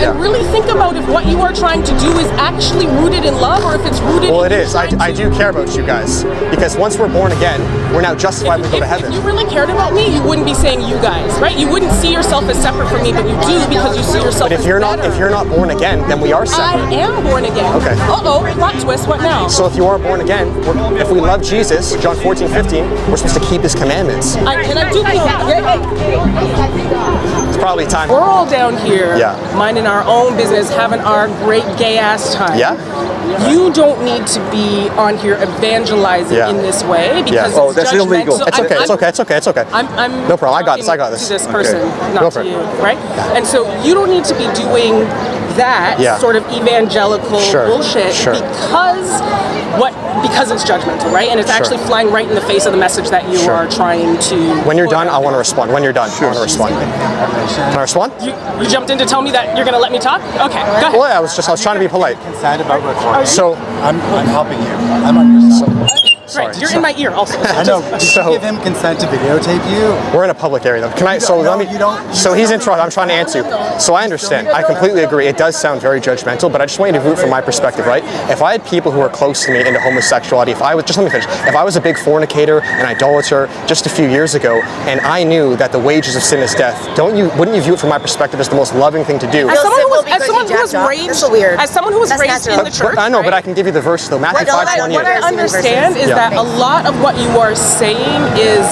and really think about if what you are trying to do is actually rooted in love or if it's rooted in... Well, it is. I do care about you guys. Because once we're born again, we're now justified when we go to heaven. If you really cared about me, you wouldn't be saying you guys, right? You wouldn't see yourself as separate from me, but you do because you see yourself as better. If you're not born again, then we are separate. I am born again. Okay. Uh-oh, plot twist, what now? So if you are born again, if we love Jesus, John 14:15, we're supposed to keep his commandments. Can I do It's probably time. We're all down here, minding our own business, having our great gay-ass time. Yeah. You don't need to be on here evangelizing in this way because it's that's illegal. So it's okay. It's okay. I'm no problem. I got this. To this person, not to you, right? And so you don't need to be doing that sort of evangelical bullshit because it's judgmental, right? And it's actually flying right in the face of the message that you are trying to... When you're done, I want to respond. When you're done, I want to respond. Can I respond? You jumped in to tell me that you're going to let me talk? Okay, go ahead. Well, I was trying to be polite. Consent about recording. So I'm helping you. I'm on your side. Right, you're in my ear also. I know. Did you give him consent to videotape you? We're in a public area though. Can I? So he's interrupted. I'm trying to answer you. So I understand. I completely agree. It does sound very judgmental, but I just want you to root from my perspective, right? If I had people who were close to me into homosexuality, let me finish. If I was a big fornicator and idolater just a few years ago, and I knew that the wages of sin is death, wouldn't you view it from my perspective as the most loving thing to do? As someone who was raised in the church, I know, but I can give you the verse though. Matthew 5:28. What I understand is that a lot of what you are saying is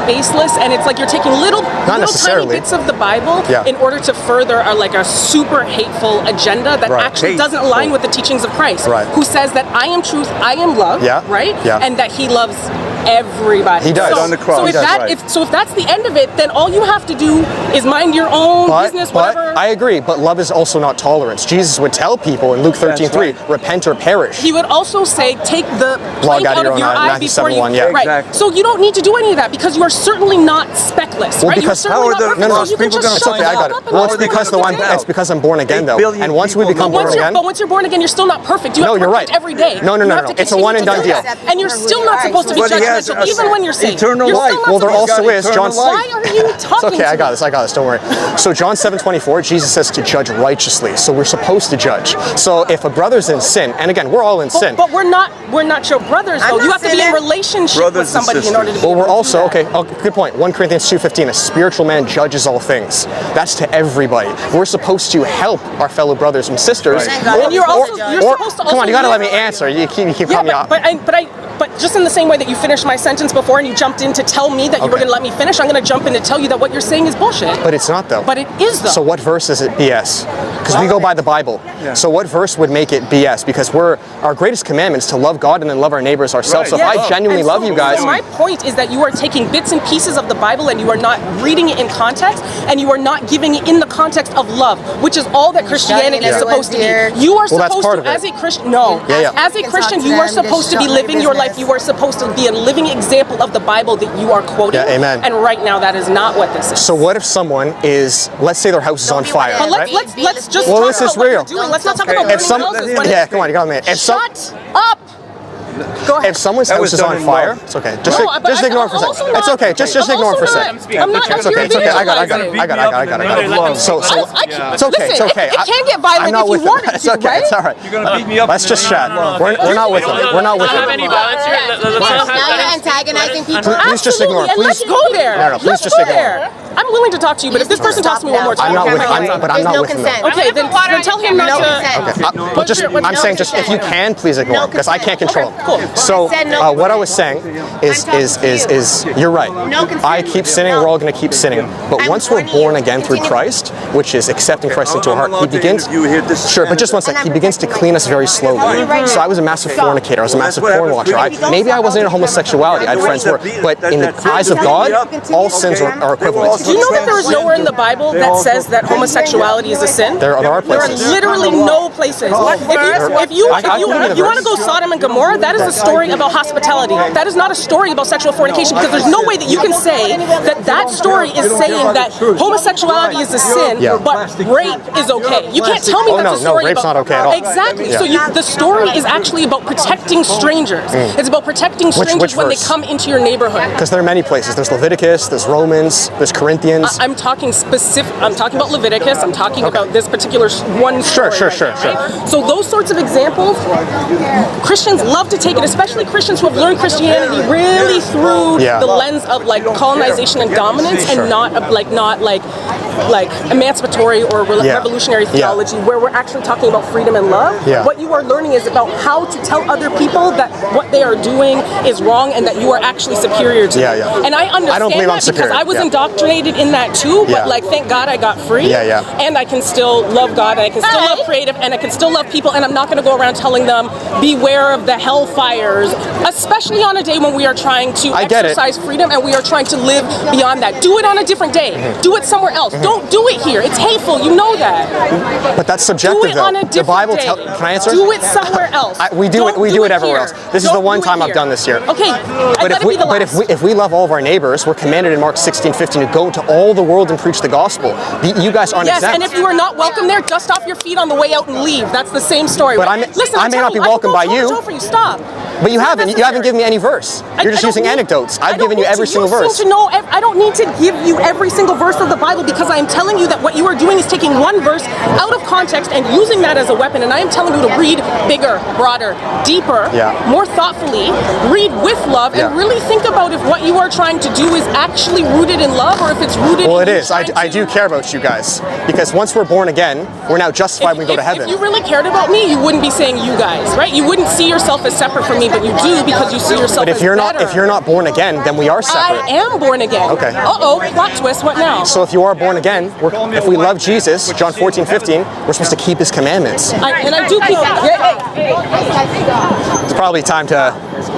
baseless, and it's like you're taking little tiny bits of the Bible in order to further a super hateful agenda that actually doesn't align with the teachings of Christ, who says that I am truth, I am love, right? And that he loves everybody. He does. On the cross. So if that's the end of it, then all you have to do is mind your own business, whatever. I agree, but love is also not tolerance. Jesus would tell people in Luke 13:3, repent or perish. He would also say, take the plank out of your eye before you... Right. Exactly. So you don't need to do any of that because you are certainly not speckless, right? Because how are the people going to it's okay, I got it. Well, it's because I'm born again though. And once we become born again... But once you're born again, you're still not perfect. You have to you're work right. every day. No. It's a one and done deal. And you're still not supposed to be judgmental even when you're saved. Eternal life. Well, there also is John. Why are you talking? It's okay, I got this. Don't worry. So John 7:24, Jesus says to judge righteously. So we're supposed to judge. So if a brother's in sin, and again, we're all in sin. But we're not your brothers though. You have to be in relationship with somebody in order to be. Well, we're also good point. 1 Corinthians 2:15, a spiritual man judges all things. That's to everybody. We're supposed to help our fellow brothers and sisters. And you're supposed to come on, you gotta let me answer. You keep cutting me off. But just in the same way that you finished my sentence before and you jumped in to tell me that you were going to let me finish, I'm going to jump in to tell you that what you're saying is bullshit. But it's not though. But it is though. So what verse is it BS? Because we go by the Bible. So what verse would make it BS? Because our greatest commandment is to love God and then love our neighbors ourselves. So if I genuinely love you guys... My point is that you are taking bits and pieces of the Bible and you are not reading it in context and you are not giving it in the context of love, which is all that Christianity is supposed to be. You are supposed to, as a Christian, as a Christian, you are supposed to be living your life. You are supposed to be a living example of the Bible that you are quoting. Yeah, amen. And right now, that is not what this is. So what if someone is, let's say their house is on fire, but let's just talk about what you're doing. Let's not talk about burning houses. Come on, you got me. Shut up. Go ahead. If someone's house is on fire, it's okay. Just ignore it for a second. It's okay. Just ignore it for a second. I'm not. It's okay. I got it. So it's okay. It's okay. It can get violent if you want it to, It's okay. It's all right. You're gonna beat me up. Let's just chat. We're not with them. We're not with them. Any violence here? Now you're antagonizing people. Please just ignore it. Let's go there. No, please just ignore it. I'm willing to talk to you, but if this person talks to me one more time, I'm not with them. Okay, then tell him not to. But just, I'm saying, just if you can, please ignore it, because I can't control it. So what I was saying is you're right. I keep sinning. We're all going to keep sinning. But once we're born again through Christ, which is accepting Christ into our heart, He begins. Sure, but just one sec. He begins to clean us very slowly. So I was a massive fornicator. I was a massive porn watcher. Maybe I wasn't into homosexuality. I had friends who were, but in the eyes of God, all sins are equivalent. Do you know that there is nowhere in the Bible that says that homosexuality is a sin? There are places. There are literally no places. If you want to go Sodom and Gomorrah, that is a story about hospitality. That is not a story about sexual fornication, because there's no way that you can say that story is saying that homosexuality is a sin, but rape is okay. You can't tell me that's a story rape's not okay at all. Exactly. So the story is actually about protecting strangers. It's about protecting strangers when they come into your neighborhood. Because there are many places. There's Leviticus, there's Romans, there's Corinthians. Corinthians. I'm talking about Leviticus. I'm talking about this particular one story. Sure. So those sorts of examples, Christians love to take it, especially Christians who have learned Christianity really through the lens of like colonization and dominance, and not like emancipatory or revolutionary theology, where we're actually talking about freedom and love. What you are learning is about how to tell other people that what they are doing is wrong and that you are actually superior to them. And I understand that because I was indoctrinated in that too, but like thank God I got free. And I can still love God, and I can still love creative, and I can still love people, and I'm not going to go around telling them beware of the hellfires, especially on a day when we are trying to exercise freedom and we are trying to live beyond that. Do it on a different day. Do it somewhere else. Don't do it here. It's hateful. You know that. But that's subjective, do it though. On a different day. Can I answer? Do it somewhere else. We do it everywhere else. This is the one time I've done this year. Okay. But if we love all of our neighbors, we're commanded in Mark 16:15 to go to all the world and preach the gospel. You guys aren't exempt. Yes, and if you are not welcome there, dust off your feet on the way out and leave. That's the same story. But I may not be welcomed by you. Stop. But you haven't given me any verse. You're just using anecdotes. I've given you every single verse. I don't need to give you every single verse of the Bible, because I am telling you that what you are doing is taking one verse out of context and using that as a weapon. And I am telling you to read bigger, broader, deeper, more thoughtfully, read with love, and really think about if what you are trying to do is actually rooted in love or if it's rooted in Well, it is. I do care about you guys, because once we're born again, we're now justified when we go to heaven. If you really cared about me, you wouldn't be saying you guys, right? You wouldn't see yourself as separate from me, but you do because you see yourself as better. But if you're not born again, then we are separate. I am born again. Okay. Plot twist, what now? So if you are born again, if we love Jesus, John 14:15, we're supposed to keep his commandments. And I do keep... It's probably time to...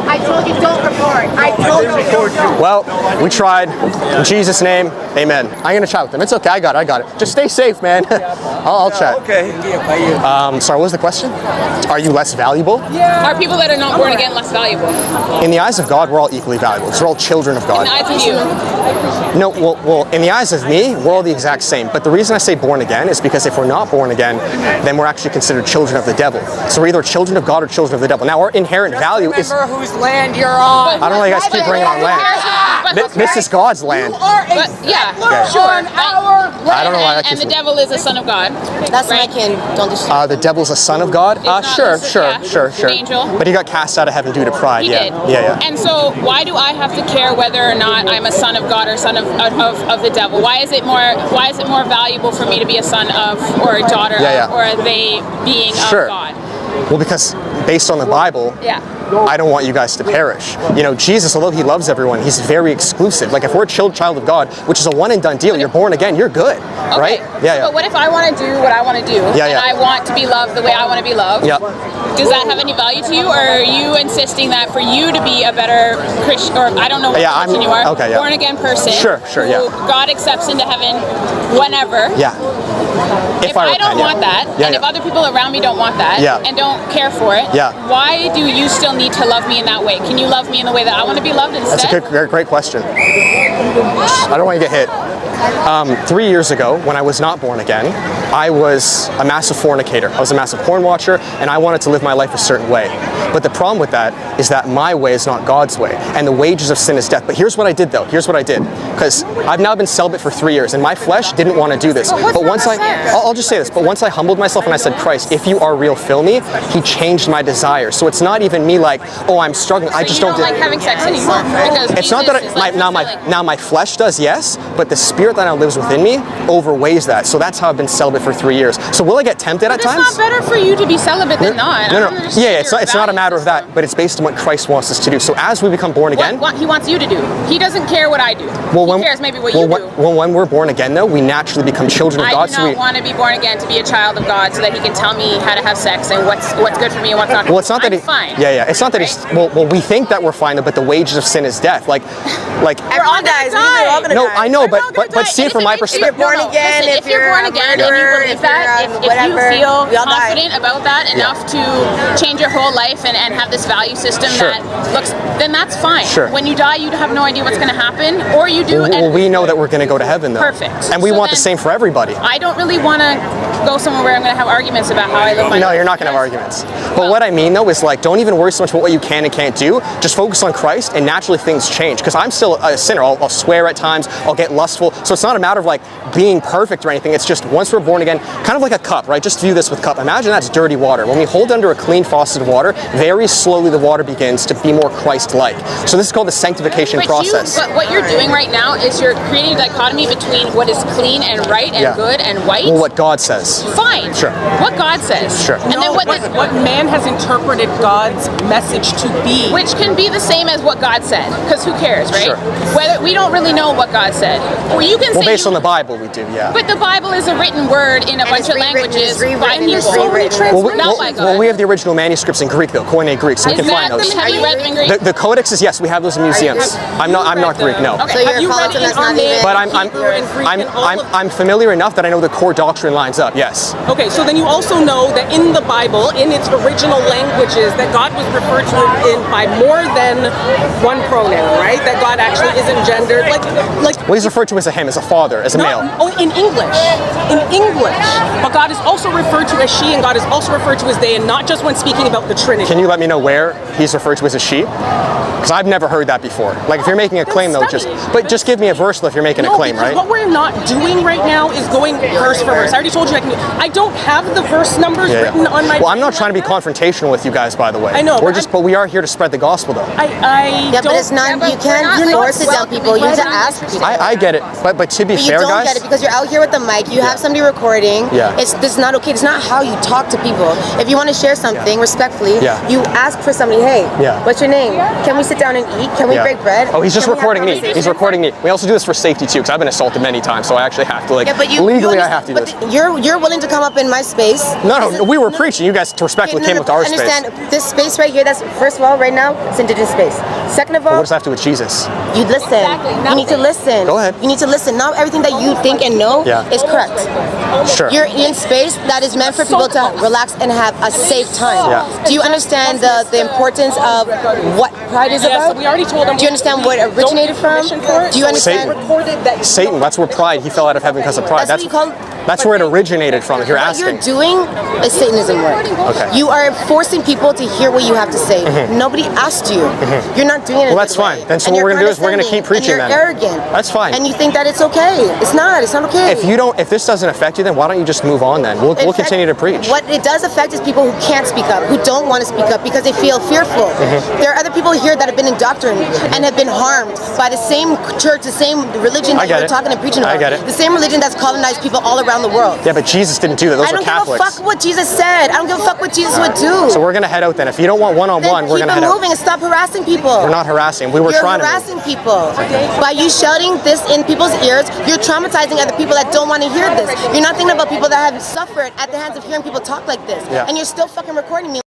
I told you don't record. I told you don't record. Well, we tried. In Jesus' name, amen. I'm going to chat with them. It's okay. I got it. Just stay safe, man. I'll chat. Okay. Sorry, what was the question? Are you less valuable? Are people that are not born again less valuable? In the eyes of God, we're all equally valuable. We're all children of God. In the eyes of you? No, well, in the eyes of me, we're all the exact same. But the reason I say born again is because if we're not born again, then we're actually considered children of the devil. So we're either children of God or children of the devil. Now, our inherent value is... Remember whose land you're on. I don't know why you guys keep bringing on land. This is God's land. You are a Sure. I don't know why I keep... And the devil is a son of God. That's my kin. Don't disrespect. The devil's a son of God? Sure. An angel. But he got cast out of heaven due to pride. He did. Yeah. And so why do I have to care whether or not I'm a son of God or son of the devil? Why is it more valuable for me to be a son of or a daughter of, or are they being of God? Well, because based on the Bible, I don't want you guys to perish. You know, Jesus, although he loves everyone, he's very exclusive. Like if we're a child of God, which is a one and done deal, you're born again, you're good, right? But what if I want to do what I want to do, and I want to be loved the way I want to be loved? Does that have any value to you, or are you insisting that for you to be a better Christian, or I don't know what Christian you are, born again person, who God accepts into heaven whenever? If I don't want that, and if other people around me don't want that, and don't care for it, why do you still need to love me in that way? Can you love me in the way that I want to be loved instead? That's a great question. I don't want to get hit. 3 years ago, when I was not born again, I was a massive fornicator. I was a massive porn watcher, and I wanted to live my life a certain way. But the problem with that is that my way is not God's way, and the wages of sin is death. But here's what I did, though. Here's what I did. Because I've now been celibate for 3 years, and my flesh didn't want to do this. But once I'll just say this, but once I humbled myself and I said, Christ, if you are real, fill me, he changed my desire. So it's not even me like, oh, I'm struggling. I just don't like having sex anymore. Because it's not that now my flesh does, yes, but the spirit that now lives within me overweighs that. So that's how I've been celibate for 3 years. So will I get tempted at times? It's not better for you to be celibate than not. No. Yeah, it's not a matter of that, but it's based on what Christ wants us to do. So as we become born again, what he wants you to do. He doesn't care what I do. He cares maybe what you do. Well, when we're born again, though, we naturally become children of God. I do not want to be born again to be a child of God, so that he can tell me how to have sex and what's good for me and what's not. Well, it's not that I'm fine. Yeah. It's not that he's. Well, we think that we're fine, but the wages of sin is death. Like. We're all guys. We're all gonna die. No, I know, but see it from my perspective. If you're born again, if you're born again and you believe that, if you feel confident about that enough to change your whole life and have this value system that looks then that's fine. Sure. When you die, you have no idea what's going to happen, or you do. Well, we know that we're going to go to heaven, though. Perfect. And we want the same for everybody. I don't really want to go somewhere where I'm going to have arguments about how I live my life. No, you're not going to have arguments. But what I mean, though, is like, don't even worry so much about what you can and can't do. Just focus on Christ, and naturally things change. Because I'm still a sinner. I'll swear at times. I'll get lustful. So it's not a matter of like being perfect or anything. It's just once we're born again, kind of like a cup, right? Just view this with cup. Imagine that's dirty water. When we hold under a clean faucet of water, very slowly the water begins to be more Christ-like. So this is called the sanctification process. But what you're doing right now is you're creating a dichotomy between what is clean and right and good and white. Well, what God says. Fine. Sure. What God says. Sure. And then what man has interpreted God's message to be. Which can be the same as what God said, because who cares, right? Sure. Whether we don't really know what God said. Or you can say based on the Bible, we do, yeah. But the Bible is a written word in a bunch of languages by people. Not by God. Well, we have the original manuscripts in Greek, though, Koine Greek, so we can find those. Have you read them in Greek? The codexes, yes, we have those in museums. I'm not Greek, no. Okay. So you're calling that's not even. But I'm familiar enough that I know the core doctrine lines up. Yes. Okay, so then you also know that in the Bible, in its original languages, that God was referred to by more than one pronoun, right? That God actually isn't gendered, like. Well, he's referred to as a him, as a father, as a male. Oh, in English. But God is also referred to as she, and God is also referred to as they, and not just when speaking about the Trinity. Can you let me know where he's referred to as a she? Because I've never heard that before. Like, if you're making a claim, though, just give me a verse if you're making a claim, right? What we're not doing right now is going verse for verse. I already told you I don't have the verse numbers written on my. Well, I'm not trying to be confrontational with you guys, by the way. I know. But we are here to spread the gospel, though. Yeah, but it's not. You can't force it down people. You need to ask people. I get it, but to be fair, you don't guys, get it because you're out here with the mic. You have somebody recording. Yeah. This is not okay. It's not how you talk to people. If you want to share something respectfully, you ask for somebody. Hey, what's your name? Can we sit down and eat? Can we break bread? Oh, he's just recording me. He's recording me. We also do this for safety too, because I've been assaulted many times, so I actually have to legally I have to do this. You're willing to come up in my space. No, we were preaching. You guys respectfully came up to our space. Understand this space right here. That's first of all, right now, it's indigenous space. Second of all, what does that have to do with Jesus? You listen. You need to listen. Go ahead. You need to listen. Not everything that you think and know is correct. Sure. You're in space that is meant for people to relax and have a safe time. Do you understand the importance of what pride is about? So we already told them. Do you understand where it originated from? Do you understand? Satan. That's where pride. He fell out of heaven because of pride. That's where it originated from. If you're asking. What you're doing is Satanism work. Okay. You are forcing people to hear what you have to say. Nobody asked you. You're not doing it. Well, that's fine. Then so what we're gonna do is we're gonna keep preaching. You're arrogant. That's fine. And you think that it's okay. It's not. It's not okay. If this doesn't affect you, then why don't you just move on? Then we'll continue to preach. What it does affect is people who can't speak up, who don't want to speak up because they feel fearful. There are other people here that have been indoctrinated and have been harmed by the same church, the same religion that you're talking and preaching about. I get it. The same religion that's colonized people all around the world. Yeah, but Jesus didn't do that. Those were Catholics. I don't give a fuck what Jesus said. I don't give a fuck what Jesus would do. So we're gonna head out then. If you don't want one-on-one, we're gonna head out. Keep it moving and stop harassing people. We're not harassing. You're harassing people. By you shouting this in people's ears, you're traumatizing other people that don't want to hear this. You're not thinking about people that have suffered at the hands of hearing people talk like this. And you're still fucking recording me.